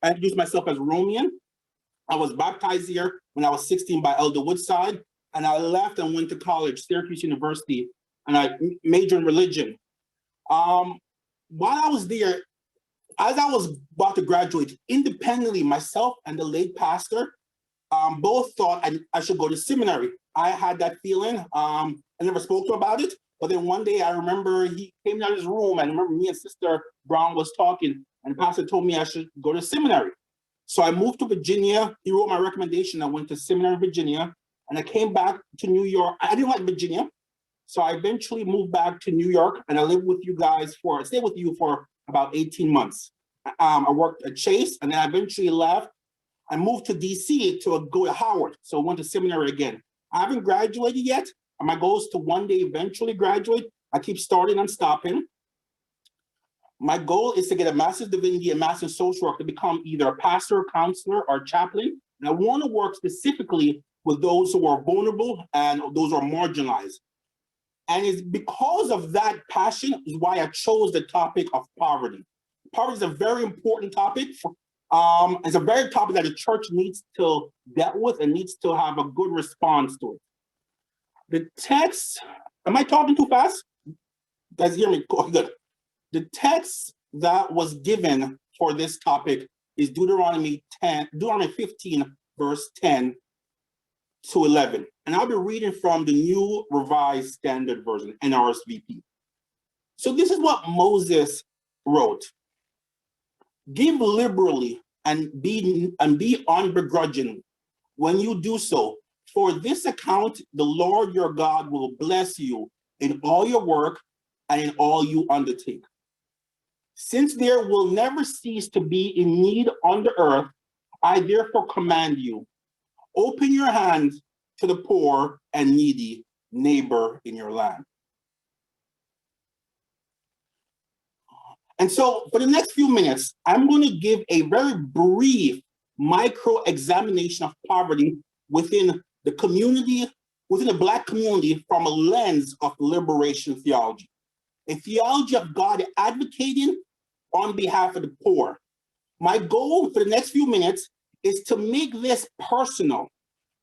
I introduced myself as Romian. I was baptized here when I was 16 by Elder Woodside, and I left and went to college, Syracuse University, and I majored in religion. While I was there, as I was about to graduate, independently, myself and the late pastor both thought I should go to seminary. I had that feeling. I never spoke to him about it, but then one day I remember he came out of his room, and I remember me and Sister Brown was talking, and the pastor told me I should go to seminary. So I moved to Virginia. He wrote my recommendation. I went to seminary in Virginia, and I came back to New York. I didn't like Virginia, so I eventually moved back to New York, and I lived with you guys I stayed with you for about 18 months. I worked at Chase, and then I eventually left. I moved to DC to go to Howard, so I went to seminary again. I haven't graduated yet, and my goal is to one day eventually graduate. I keep starting and stopping. My goal is to get a Master's Divinity and Master's Social Work to become either a pastor, counselor, or chaplain. And I want to work specifically with those who are vulnerable and those who are marginalized. And it's because of that passion is why I chose the topic of poverty. Poverty is a very important topic. It's a very topic that the church needs to deal with and needs to have a good response to it. The text, am I talking too fast? You guys hear me? Good. The text that was given for this topic is Deuteronomy 15, verse 10 to 11. And I'll be reading from the New Revised Standard Version, NRSVP. So this is what Moses wrote. Give liberally and be unbegrudgingly when you do so. For this account, the Lord your God will bless you in all your work and in all you undertake. Since there will never cease to be in need on the earth, I therefore command you, open your hands to the poor and needy neighbor in your land. And so for the next few minutes, I'm going to give a very brief micro-examination of poverty within the community, within the Black community, from a lens of liberation theology. A theology of God advocating on behalf of the poor. My goal for the next few minutes is to make this personal,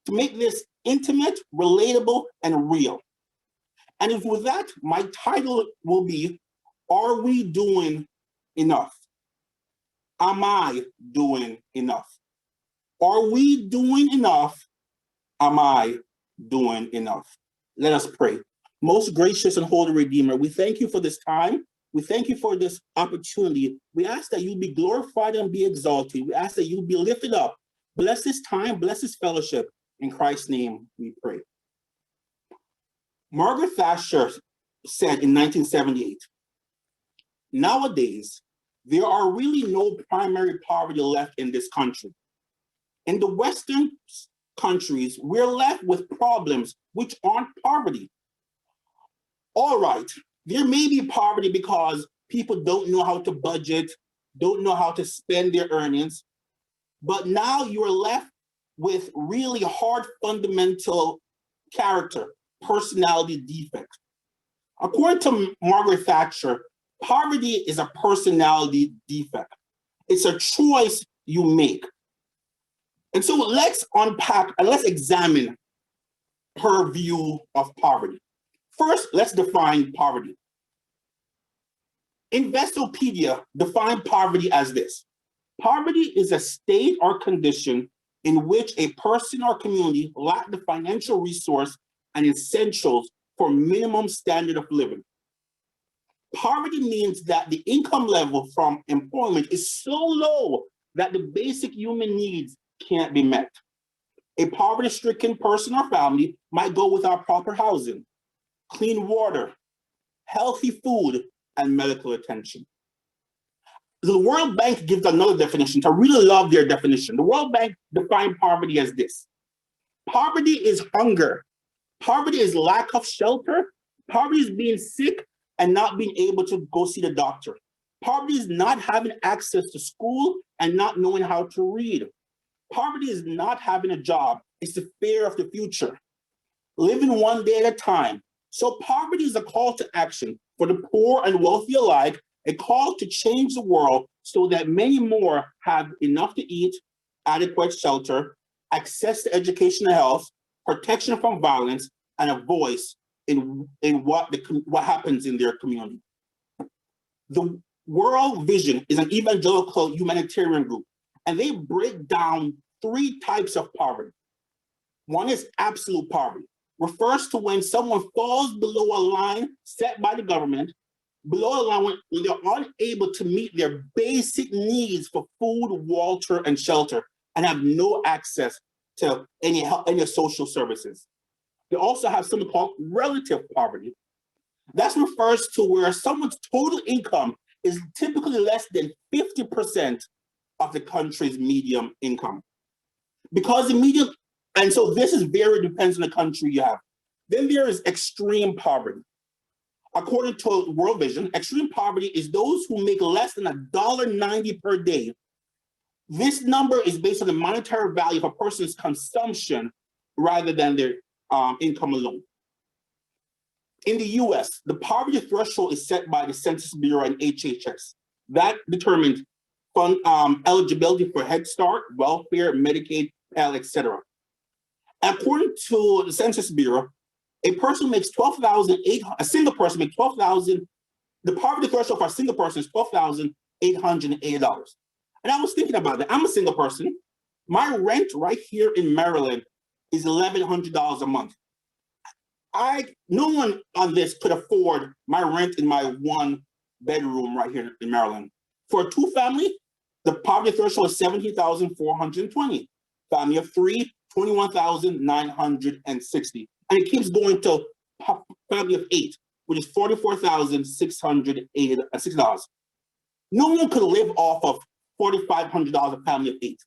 to make this intimate, relatable, and real. And with that, my title will be, Are we doing enough? Am I doing enough? Are we doing enough? Am I doing enough? Let us pray. Most gracious and holy Redeemer, we thank you for this time. We thank you for this opportunity. We ask that you be glorified and be exalted. We ask that you be lifted up. Bless this time, bless this fellowship. In Christ's name we pray. Margaret Thatcher said in 1978, nowadays, there are really no primary poverty left in this country. In the Western countries, we're left with problems which aren't poverty. All right, there may be poverty because people don't know how to budget, don't know how to spend their earnings, but now you're left with really hard fundamental character, personality defects. According to Margaret Thatcher, poverty is a personality defect. It's a choice you make. And so let's unpack and let's examine her view of poverty. First, let's define poverty. Investopedia defined poverty as this. Poverty is a state or condition in which a person or community lack the financial resource and essentials for minimum standard of living. Poverty means that the income level from employment is so low that the basic human needs can't be met. A poverty-stricken person or family might go without proper housing, clean water, healthy food, and medical attention. The World Bank gives another definition. I really love their definition. The World Bank defined poverty as this. Poverty is hunger. Poverty is lack of shelter. Poverty is being sick and not being able to go see the doctor. Poverty is not having access to school and not knowing how to read. Poverty is not having a job. It's the fear of the future. Living one day at a time. So poverty is a call to action for the poor and wealthy alike, a call to change the world so that many more have enough to eat, adequate shelter, access to education and health, protection from violence, and a voice in what happens in their community. The World Vision is an evangelical humanitarian group, and they break down 3 types of poverty. One is absolute poverty, refers to when someone falls below a line set by the government, below a line when they're unable to meet their basic needs for food, water, and shelter, and have no access to any social services. They also have something called relative poverty. That refers to where someone's total income is typically less than 50% of the country's median income. Because the median, and so this is very depends on the country you have. Then there is extreme poverty. According to World Vision, extreme poverty is those who make less than $1.90 per day. This number is based on the monetary value of a person's consumption rather than their income alone. In the US, the poverty threshold is set by the Census Bureau and HHS. That determines eligibility for Head Start, welfare, Medicaid, Pell, etc. According to the Census Bureau, a person makes $12,800. A single person makes $12,000. The poverty threshold for a single person is $12,880. And I was thinking about that. I'm a single person. My rent right here in Maryland is $1,100 a month. No one on this could afford my rent in my 1 bedroom right here in Maryland. For a 2-family, the poverty threshold is $17,420. Family of 3, $21,960. And it keeps going to family of 8, which is $44,660. No one could live off of $4,500 a family of 8.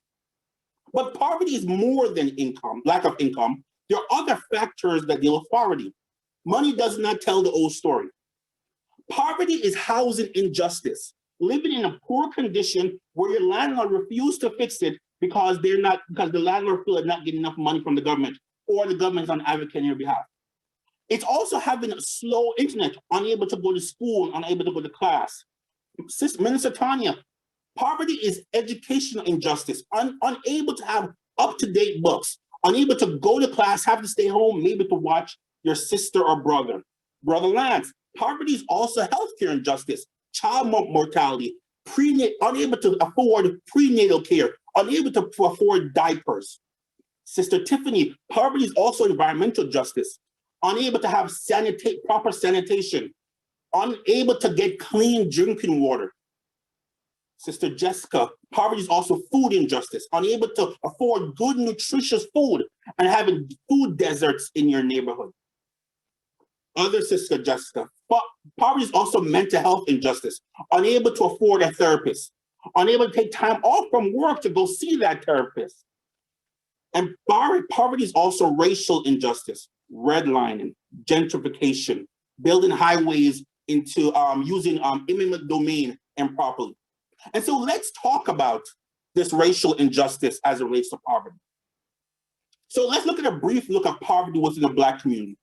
But poverty is more than income, lack of income. There are other factors that deal with poverty. Money does not tell the whole story. Poverty is housing injustice, living in a poor condition where your landlord refused to fix it because the landlord feels not getting enough money from the government, or the government is on advocating on your behalf. It's also having a slow internet, unable to go to school, unable to go to class. Minister Tanya, poverty is educational injustice, unable to have up-to-date books, unable to go to class, have to stay home, maybe to watch your sister or brother. Brother Lance, poverty is also healthcare injustice, child mortality, unable to afford prenatal care, unable to afford diapers. Sister Tiffany, poverty is also environmental justice, unable to have proper sanitation, unable to get clean drinking water. Sister Jessica, poverty is also food injustice, unable to afford good, nutritious food and having food deserts in your neighborhood. Other Sister Jessica, poverty is also mental health injustice, unable to afford a therapist, unable to take time off from work to go see that therapist. And poverty is also racial injustice, redlining, gentrification, building highways into using eminent domain improperly. And so let's talk about this racial injustice as it relates to poverty. So let's look at a brief look at poverty within the Black community.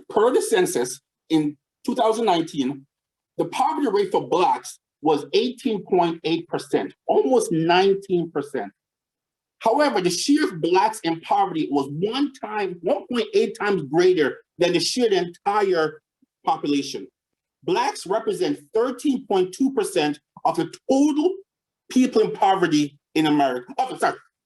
Per the census in 2019, the poverty rate for Blacks was 18.8%, almost 19%. However, the share of Blacks in poverty was 1.8 times greater than the share of the entire population. Blacks represent 13.2% of the total people in poverty in America.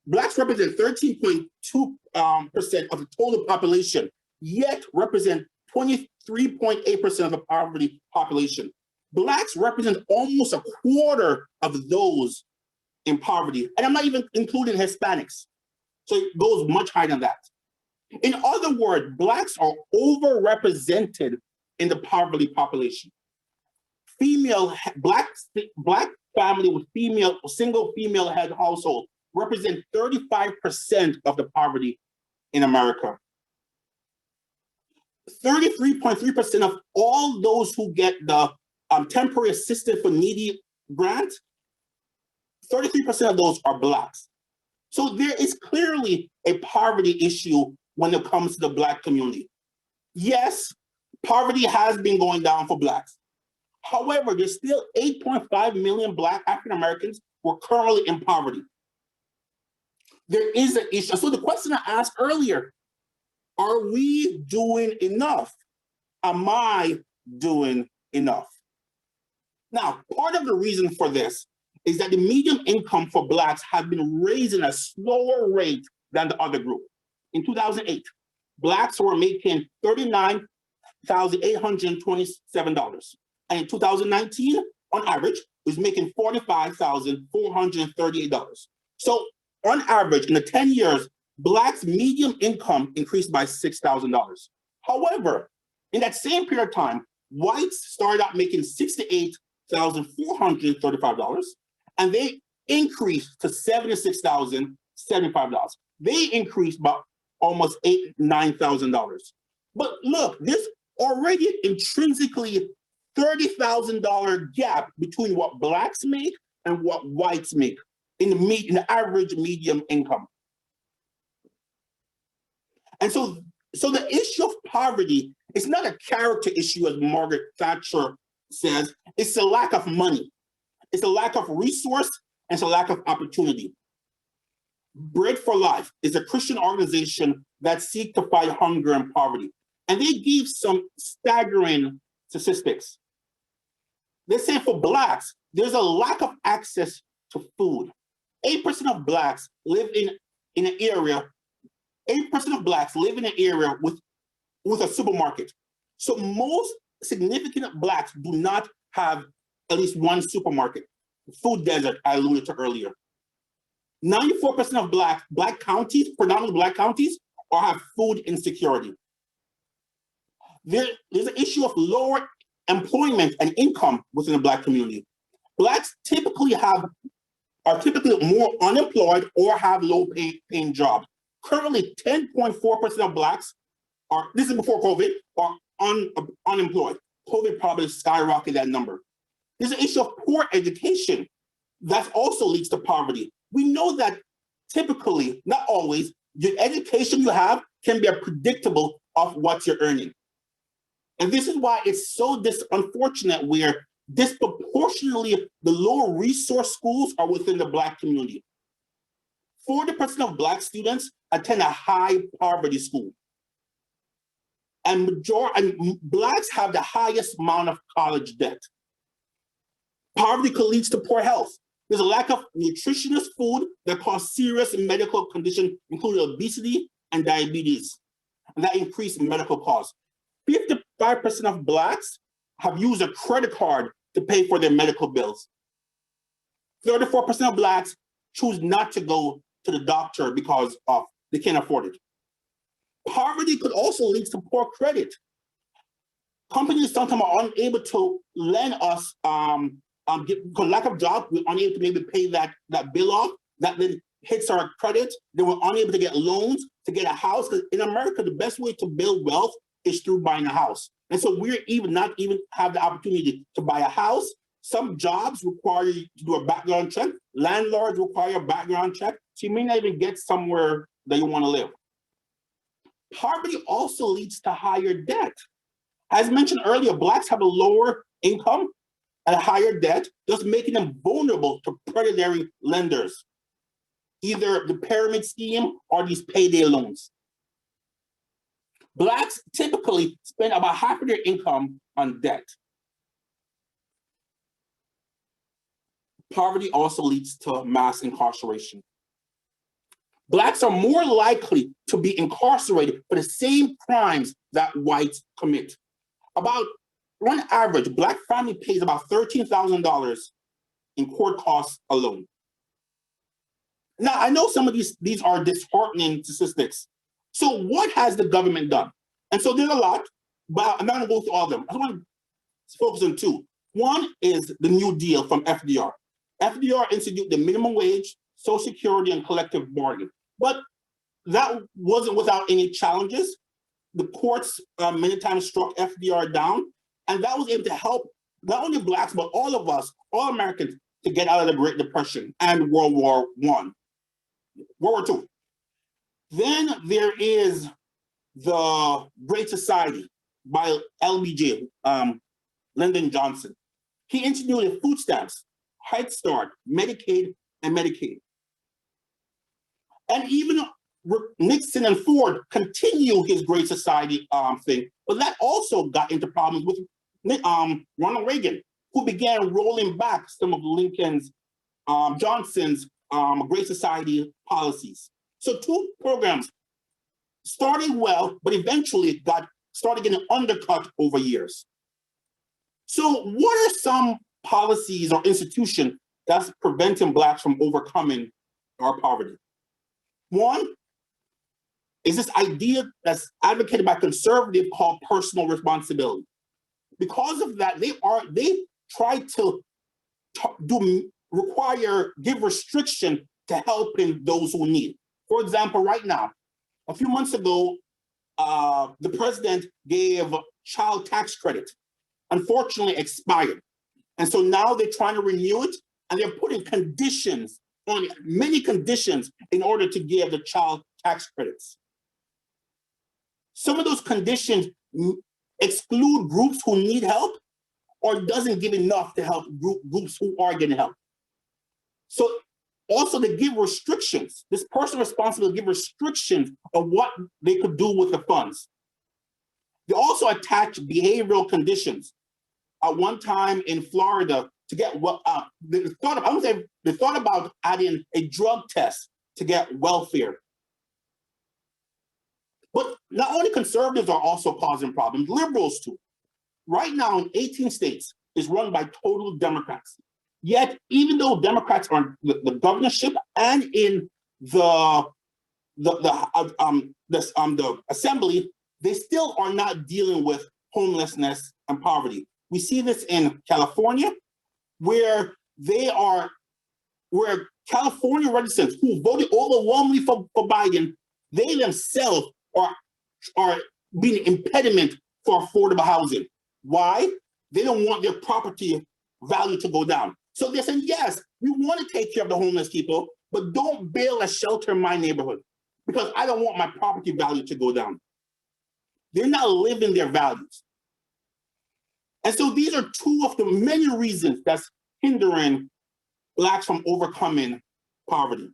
Blacks represent 13.2% of the total population, yet represent 23.8% of the poverty population. Blacks represent almost a quarter of those in poverty. And I'm not even including Hispanics. So it goes much higher than that. In other words, Blacks are overrepresented in the poverty population. Black family with single female head household represent 35% of the poverty in America. 33.3% of all those who get the temporary assistance for needy grant, 33% of those are Blacks. So there is clearly a poverty issue when it comes to the Black community. Yes, poverty has been going down for Blacks. However, there's still 8.5 million Black African Americans who are currently in poverty. There is an issue. So the question I asked earlier, are we doing enough? Am I doing enough? Now, part of the reason for this is that the median income for Blacks has been raised in a slower rate than the other group. In 2008, Blacks were making $39,827. And in 2019, on average, was making $45,438. So on average, in the 10 years, Blacks' median income increased by $6,000. However, in that same period of time, whites started out making $68,435, and they increased to $76,075. They increased by almost $9,000. But look, there's already intrinsically $30,000 gap between what Blacks make and what whites make in the average median income. And so the issue of poverty is not a character issue, as Margaret Thatcher says. It's a lack of money. It's a lack of resource, and it's a lack of opportunity. Bread for Life is a Christian organization that seeks to fight hunger and poverty. And they give some staggering statistics. They say for Blacks, there's a lack of access to food. 8% of Blacks live in an area, 8% of Blacks live in an area with a supermarket. So most significant Blacks do not have at least one supermarket. Food desert, I alluded to earlier. 94% of Black counties, predominantly Black counties, have food insecurity. There's an issue of lower employment and income within the Black community. Blacks are typically more unemployed or have low paying jobs. Currently, 10.4% of Blacks this is before COVID, are unemployed. COVID probably skyrocketed that number. There's an issue of poor education that also leads to poverty. We know that typically, not always, the education you have can be predictable of what you're earning. And this is why it's so unfortunate where disproportionately the lower resource schools are within the Black community. 40% of Black students attend a high poverty school. And Blacks have the highest amount of college debt. Poverty could lead to poor health. There's a lack of nutritious food that causes serious medical conditions, including obesity and diabetes, and that increase in medical costs. 55% of Blacks have used a credit card to pay for their medical bills. 34% of Blacks choose not to go to the doctor because they can't afford it. Poverty could also lead to poor credit. Companies sometimes are unable to lend us, because lack of jobs, we're unable to maybe pay that bill off. That then hits our credit. They were unable to get loans to get a house. Because in America, the best way to build wealth is through buying a house. And so we're not even have the opportunity to buy a house. Some jobs require you to do a background check. Landlords require a background check. So you may not even get somewhere that you want to live. Poverty also leads to higher debt. As mentioned earlier, Blacks have a lower income and a higher debt, thus making them vulnerable to predatory lenders, either the pyramid scheme or these payday loans. Blacks typically spend about half of their income on debt. Poverty also leads to mass incarceration. Blacks are more likely to be incarcerated for the same crimes that whites commit. On average, Black family pays about $13,000 in court costs alone. Now, I know some of these are disheartening statistics. So what has the government done? And so there's a lot, but I'm not going to go through all of them. I want to focus on two. One is the New Deal from FDR. FDR instituted the minimum wage, Social Security, and collective bargaining. But that wasn't without any challenges. The courts many times struck FDR down, and that was able to help not only Blacks, but all of us, all Americans, to get out of the Great Depression and World War I. World War II. Then there is the Great Society by LBJ, Lyndon Johnson. He instituted food stamps, Head Start, Medicaid, and Medicaid. And even Nixon and Ford continued his Great Society thing, but that also got into problems with Ronald Reagan, who began rolling back some of Lincoln's, Johnson's Great Society policies. So two programs started well, but eventually started getting undercut over years. So what are some policies or institutions that's preventing Blacks from overcoming our poverty? One is this idea that's advocated by conservatives called personal responsibility. Because of that, they try to give restriction to helping those who need. For example, right now, a few months ago, the president gave child tax credit, unfortunately expired. And so now they're trying to renew it, and they're putting conditions on it, many conditions, in order to give the child tax credits. Some of those conditions exclude groups who need help, or doesn't give enough to help groups who are getting help. So also they give restrictions. This person responsible to give restrictions of what they could do with the funds. They also attach behavioral conditions. At one time in Florida, to get they thought about adding a drug test to get welfare. But not only conservatives are also causing problems, liberals too. Right now in 18 states is run by total Democrats. Yet, even though Democrats are in the governorship and in the assembly, they still are not dealing with homelessness and poverty. We see this in California, where California residents who voted overwhelmingly for Biden, they themselves are being an impediment for affordable housing. Why? They don't want their property value to go down. So they're saying, yes, we want to take care of the homeless people, but don't build a shelter in my neighborhood because I don't want my property value to go down. They're not living their values. And so these are two of the many reasons that's hindering Blacks from overcoming poverty.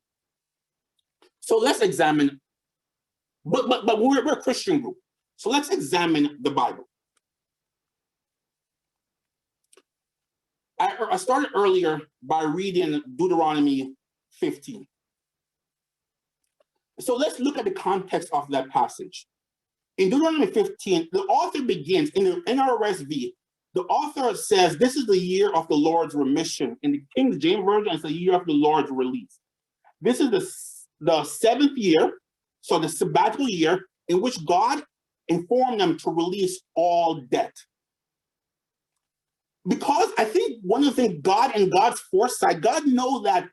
So let's examine, but we're a Christian group. So let's examine the Bible. I started earlier by reading Deuteronomy 15. So let's look at the context of that passage. In Deuteronomy 15, the author begins, in the NRSV, the author says, this is the year of the Lord's remission. In the King James Version, it's the year of the Lord's release. This is the seventh year, so the sabbatical year, in which God informed them to release all debt. Because I think one of the things God and God's foresight, God knows that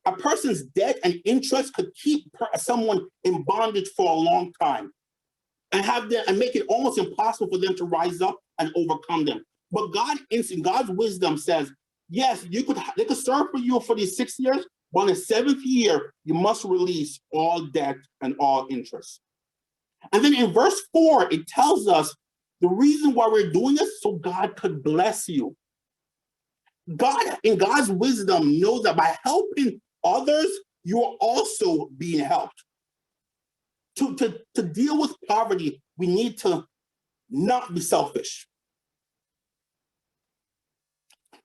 a person's debt and interest could keep someone in bondage for a long time and make it almost impossible for them to rise up and overcome them. But God, in God's wisdom, says, yes, they could serve for you for these 6 years, but in the seventh year, you must release all debt and all interest. And then in verse 4, it tells us the reason why we're doing this, so God could bless you. God, in God's wisdom, knows that by helping others, you are also being helped. To deal with poverty, we need to not be selfish.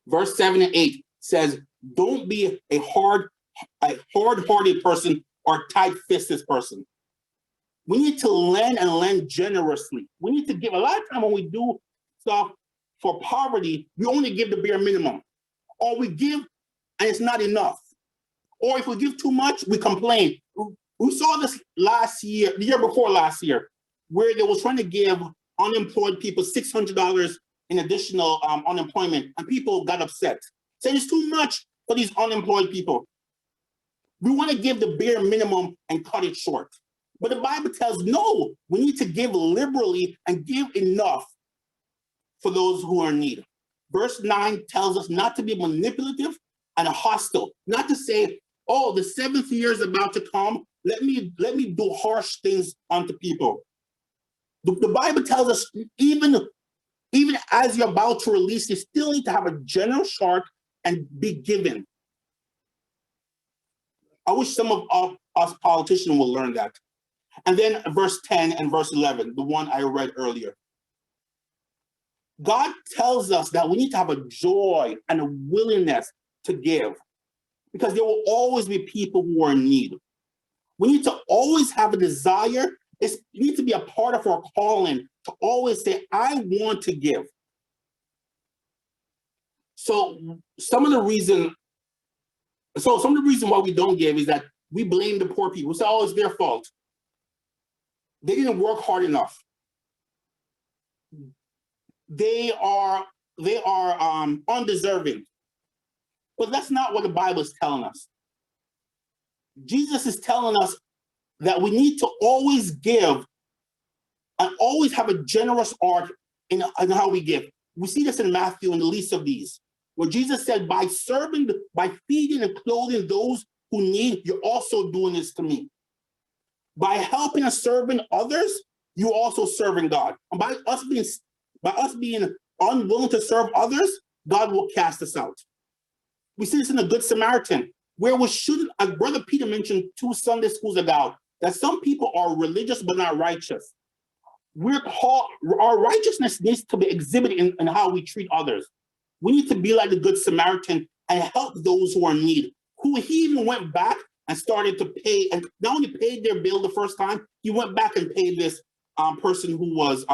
Verse 7 and 8 says, don't be a hard-hearted person or tight-fisted person. We need to lend and lend generously. We need to give. A lot of time when we do stuff for poverty, we only give the bare minimum. Or we give and it's not enough. Or if we give too much, we complain. We saw this last year, the year before last year, where they were trying to give unemployed people $600 in additional unemployment, and people got upset, saying it's too much for these unemployed people. We want to give the bare minimum and cut it short. But the Bible tells, no, we need to give liberally and give enough for those who are in need. Verse 9 tells us not to be manipulative and hostile, not to say, oh, the seventh year is about to come. Let me do harsh things unto people. The Bible tells us even Even as you're about to release, you still need to have a generous heart and be given. I wish some of us politicians will learn that. And then verse 10 and verse 11, the one I read earlier. God tells us that we need to have a joy and a willingness to give, because there will always be people who are in need. We need to always have a desire. It needs to be a part of our calling to always say, I want to give. So some of the reason why we don't give is that we blame the poor people. We say, oh, it's their fault. They didn't work hard enough. They are undeserving. But that's not what the Bible is telling us. Jesus is telling us that we need to always give and always have a generous heart in how we give. We see this in Matthew in the least of these, where Jesus said, by feeding and clothing those who need, you're also doing this to me. By helping and serving others, you're also serving God. And by us being unwilling to serve others, God will cast us out. We see this in the Good Samaritan, where we shouldn't, as Brother Peter mentioned 2 Sunday schools ago, that some people are religious but not righteous. Our righteousness needs to be exhibited in how we treat others. We need to be like the Good Samaritan and help those who are in need, who he even went back and started to pay, and not only paid their bill the first time, he went back and paid this person who was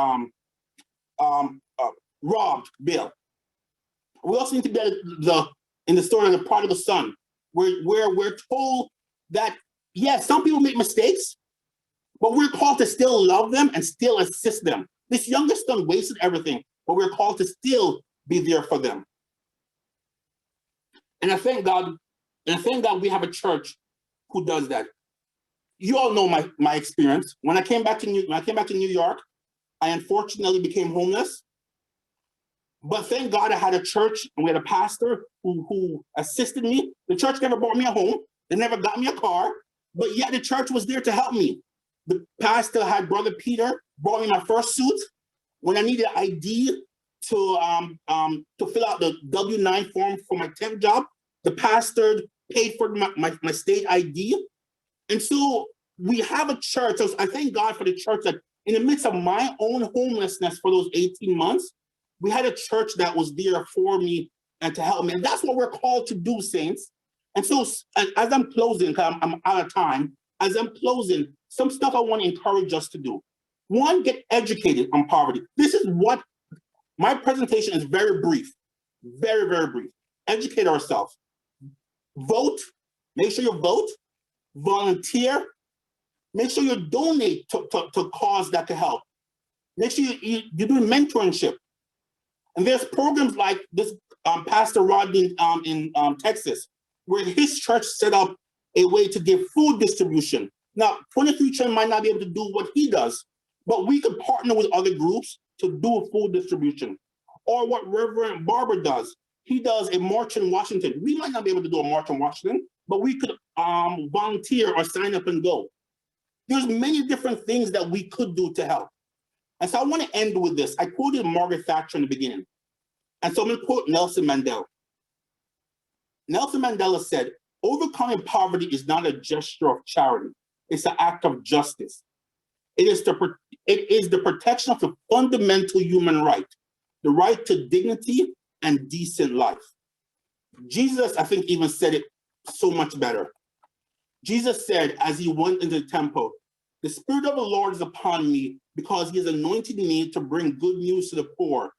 robbed bill. We also need to be in the story of the prodigal son, where we're told that, yes, some people make mistakes, but we're called to still love them and still assist them. This youngest son wasted everything, but we're called to still be there for them. And I thank God we have a church who does that. You all know my experience. When I came back to New York, I unfortunately became homeless. But thank God I had a church and we had a pastor who assisted me. The church never bought me a home. They never got me a car, but yet the church was there to help me. The pastor had Brother Peter brought me my first suit. When I needed ID to fill out the W-9 form for my temp job, the pastor paid for my state ID. And so we have a church. So I thank God for the church that in the midst of my own homelessness for those 18 months, we had a church that was there for me and to help me. And that's what we're called to do, saints. And so as I'm closing, because I'm out of time, as I'm closing, some stuff I want to encourage us to do. One, get educated on poverty. This is what my presentation is, very brief, very, very brief. Educate ourselves. Vote. Make sure you vote. Volunteer. Make sure you donate to cause that can help. Make sure you do mentorship. And there's programs like this Pastor Rodney in Texas, where his church set up a way to give food distribution. Now, 23 Children might not be able to do what he does, but we could partner with other groups to do a food distribution. Or what Reverend Barber does. He does a march in Washington. We might not be able to do a march in Washington, but we could volunteer or sign up and go. There's many different things that we could do to help. And so I want to end with this. I quoted Margaret Thatcher in the beginning. And so I'm going to quote Nelson Mandela. Nelson Mandela said, overcoming poverty is not a gesture of charity. It's an act of justice. It is the protection of the fundamental human right, the right to dignity and decent life. Jesus, I think, even said it so much better. Jesus said, as he went into the temple, the Spirit of the Lord is upon me because he has anointed me to bring good news to the poor.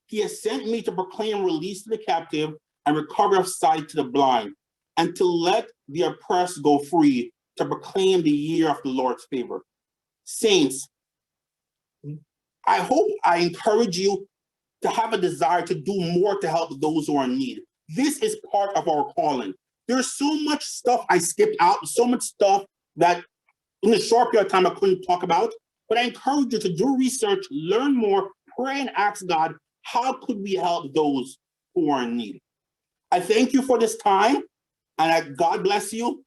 He has sent me to proclaim release to the captive and recovery of sight to the blind, and to let the oppressed go free, to proclaim the year of the Lord's favor. Saints, I hope I encourage you to have a desire to do more to help those who are in need. This is part of our calling. There's so much stuff I skipped out, so much stuff that in a short period of time I couldn't talk about, but I encourage you to do research, learn more, pray and ask God, how could we help those who are in need? I thank you for this time, and God bless you.